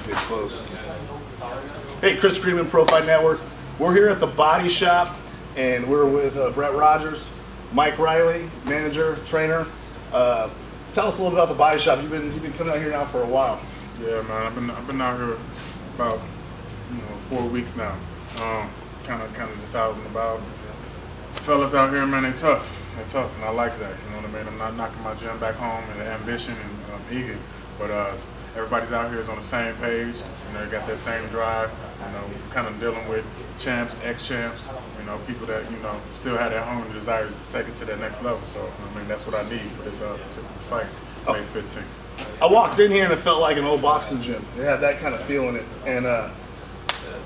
Get close. Hey, Chris Greenman, ProFightNetwork. We're here at the Body Shop, and we're with Brett Rogers, Mike Reilly, manager, trainer. Tell us a little about the Body Shop. You've been coming out here now for a while. Yeah, man. I've been out here about 4 weeks now. Kind of just out and about. Fellas out here, man, they tough. They're tough, and I like that. You know what I mean? I'm not knocking my gym back home and the ambition, and I'm eager. But everybody's out here is on the same page. You know, they got that same drive. You know, kind of dealing with champs, ex-champs. You know, people that still have that hunger and desire to take it to that next level. So I mean, that's what I need for this particular fight, May 15th. I walked in here and it felt like an old boxing gym. It had that kind of feel in it. And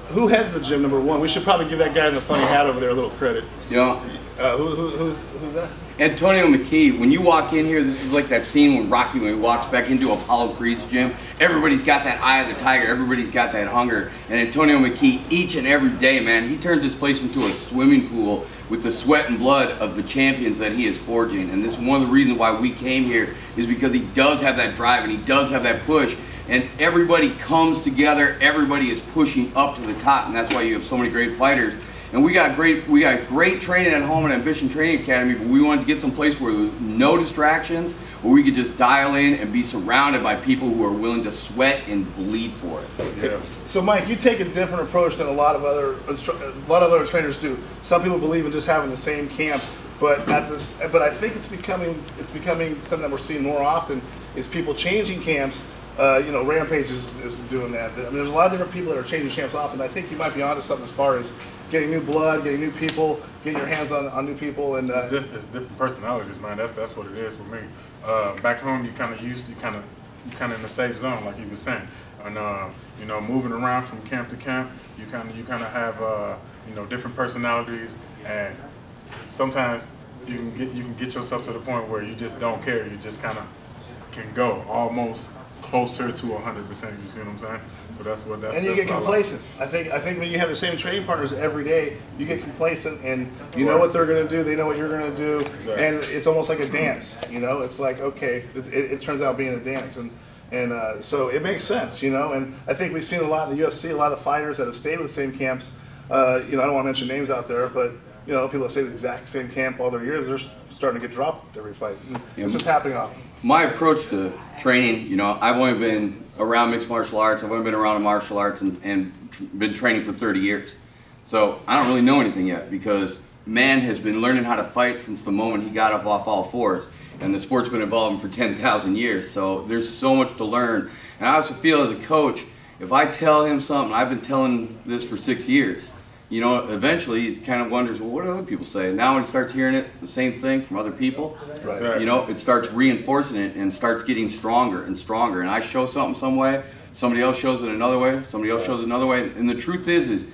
who heads the gym, number one? We should probably give that guy in the funny hat over there a little credit. Yeah. Who's that? Antonio McKee. When you walk in here, this is like that scene when Rocky, when he walks back into Apollo Creed's gym. Everybody's got that eye of the tiger. Everybody's got that hunger. And Antonio McKee, each and every day, man, he turns this place into a swimming pool with the sweat and blood of the champions that he is forging. And this is one of the reasons why we came here, is because he does have that drive and he does have that push. And everybody comes together. Everybody is pushing up to the top, and that's why you have so many great fighters. And we got great training at home at Ambition Training Academy, but we wanted to get some place where there was no distractions, where we could just dial in and be surrounded by people who are willing to sweat and bleed for it. Yeah. So Mike, you take a different approach than a lot of other trainers do. Some people believe in just having the same camp, but I think it's becoming something that we're seeing more often, is people changing camps. Rampage is doing that. I mean, there's a lot of different people that are changing camps often. I think you might be onto something as far as getting new blood, getting new people, getting your hands on new people, and it's different personalities, man. That's what it is for me. Back home, you kind of in the safe zone, like you were saying, and moving around from camp to camp, you kind of have different personalities, and sometimes you can get yourself to the point where you just don't care. You just kind of can go almost closer to 100%. You see what I'm saying? So that's what. And you get complacent. I think when you have the same training partners every day, you get complacent, and you know what they're going to do. They know what you're going to do, exactly. And it's almost like a dance. It's like, okay, it turns out being a dance, and so it makes sense. And I think we've seen a lot in the UFC. A lot of the fighters that have stayed with the same camps. I don't want to mention names out there, but people that stay the exact same camp all their years, they're starting to get dropped every fight. It's just happening often. My approach to training, I've only been around mixed martial arts. I've only been around martial arts and been training for 30 years. So I don't really know anything yet, because man has been learning how to fight since the moment he got up off all fours. And the sport's been evolving for 10,000 years. So there's so much to learn. And I also feel as a coach, if I tell him something, I've been telling this for 6 years, eventually he kind of wonders, well, what do other people say? Now when he starts hearing it, the same thing from other people, right. It starts reinforcing it and starts getting stronger and stronger. And I show something some way, somebody else shows it another way, somebody else shows it another way. And the truth is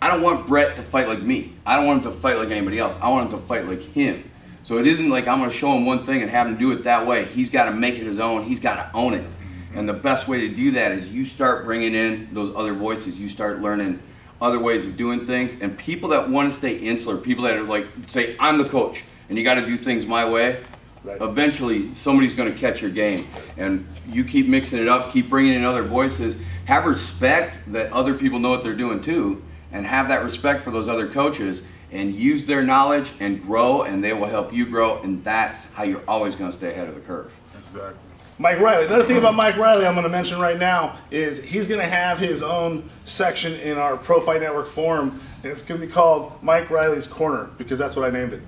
I don't want Brett to fight like me. I don't want him to fight like anybody else. I want him to fight like him. So it isn't like I'm going to show him one thing and have him do it that way. He's got to make it his own. He's got to own it. And the best way to do that is you start bringing in those other voices. You start learning other ways of doing things, and people that want to stay insular, people that are like, say, I'm the coach and you got to do things my way, right. Eventually somebody's going to catch your game, and you keep mixing it up, keep bringing in other voices, have respect that other people know what they're doing too, and have that respect for those other coaches, and use their knowledge and grow, and they will help you grow, and that's how you're always going to stay ahead of the curve. Exactly. Mike Reilly. Another thing about Mike Reilly I'm going to mention right now is he's going to have his own section in our Pro Fight Network forum, and it's going to be called Mike Reilly's Corner, because that's what I named it.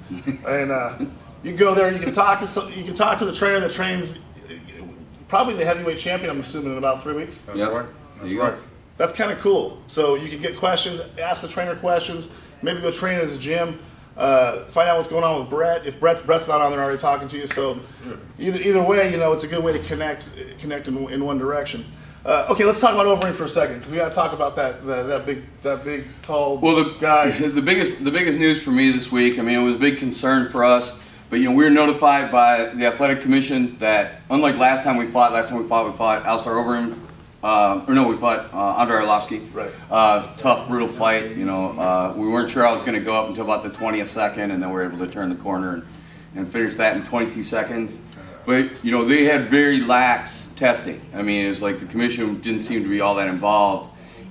And you go there, you can talk to the trainer that trains probably the heavyweight champion, I'm assuming, in about 3 weeks. That's right. That's right. That's kind of cool. So you can get questions, ask the trainer questions, maybe go train at his gym. Find out what's going on with Brett. If Brett's not on there already talking to you, so either way, it's a good way to connect in one direction. Okay, let's talk about Overeem for a second, because we got to talk about that big tall guy. The biggest news for me this week, I mean, it was a big concern for us, but we were notified by the athletic commission that unlike last time we fought Alistair Overeem. We fought Andre Arlovsky. Right. Tough, brutal fight. We weren't sure I was going to go up until about the 20th second, and then we were able to turn the corner and finish that in 22 seconds. But they had very lax testing. I mean, it was like the commission didn't seem to be all that involved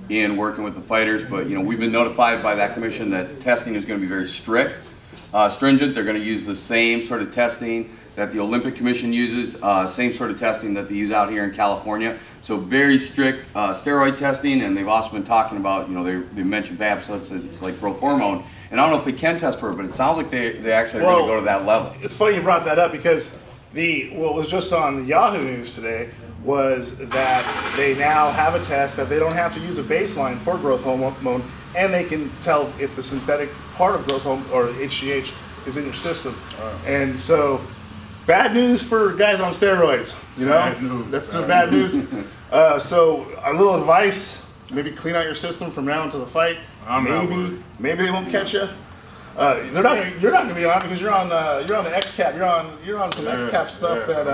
in working with the fighters, but you know, we've been notified by that commission that testing is going to be very stringent. They're going to use the same sort of testing that the Olympic Commission uses, same sort of testing that they use out here in California. So very strict steroid testing, and they've also been talking about, you know, they mentioned BAP, so it's like growth hormone. And I don't know if they can test for it, but it sounds like they actually are going to go to that level. It's funny you brought that up because what was just on Yahoo News today was that they now have a test that they don't have to use a baseline for growth hormone, and they can tell if the synthetic part of growth hormone or HGH is in your system. And so, bad news for guys on steroids. You know, bad news. That's just bad news. So a little advice: maybe clean out your system from now until the fight. Maybe they won't catch you. You're not gonna be on because you're on the XCAP. You're on some XCAP stuff that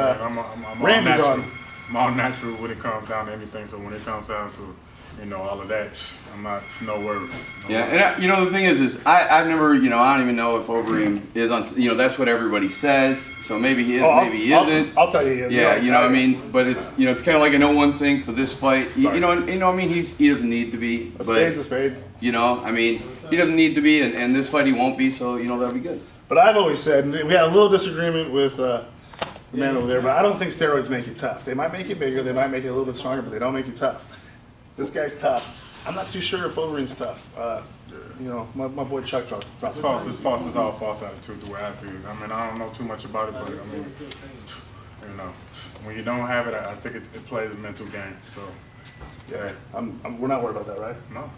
Randy's on. I'm all natural when it comes down to anything. So when it comes down to, you know, all of that, it's no worries. And you know, the thing is I've never, you know, I don't even know if Overeem is on, you know, that's what everybody says. So maybe he is, maybe he isn't. I'll tell you he is. Yeah, you know what I mean? But it's, you know, it's kind of like a no one thing for this fight. You know what I mean? He doesn't need to be. A spade's a spade. You know, I mean, he doesn't need to be, and this fight he won't be, so, you know, that'll be good. But I've always said, and we had a little disagreement with the man over there, but I don't think steroids make you tough. They might make you bigger, they might make you a little bit stronger, but they don't make you tough. This guy's tough. I'm not too sure if Overeem's tough. You know, my boy Chuck dropped. It's false. It's false. It's all false attitude the way I see it. I mean, I don't know too much about it, but I mean, you know, when you don't have it, I think it plays a mental game. So, yeah, we're not worried about that, right? No.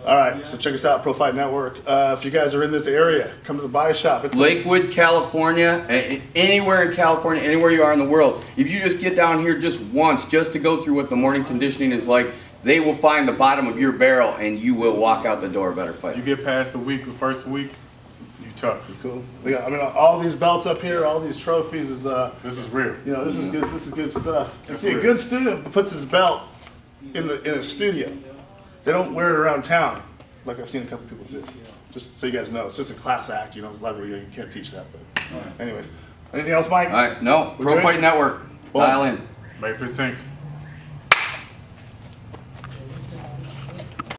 All right, so check us out, Pro Fight Network. If you guys are in this area, come to the buy shop. It's Lakewood, California, anywhere in California, anywhere you are in the world. If you just get down here just once, just to go through what the morning conditioning is like, they will find the bottom of your barrel and you will walk out the door a better fighter. You get past the first week, you tough. Cool. Yeah, I mean, all these belts up here, all these trophies is this is real. You know, this is good. This is good stuff. And see, a good student puts his belt in a studio. They don't wear it around town, like I've seen a couple people do. Just so you guys know, it's just a class act. You know, it's library. You can't teach that. But, anyways, anything else, Mike? All right, no. Pro Fight Network. Dial in. May 15th.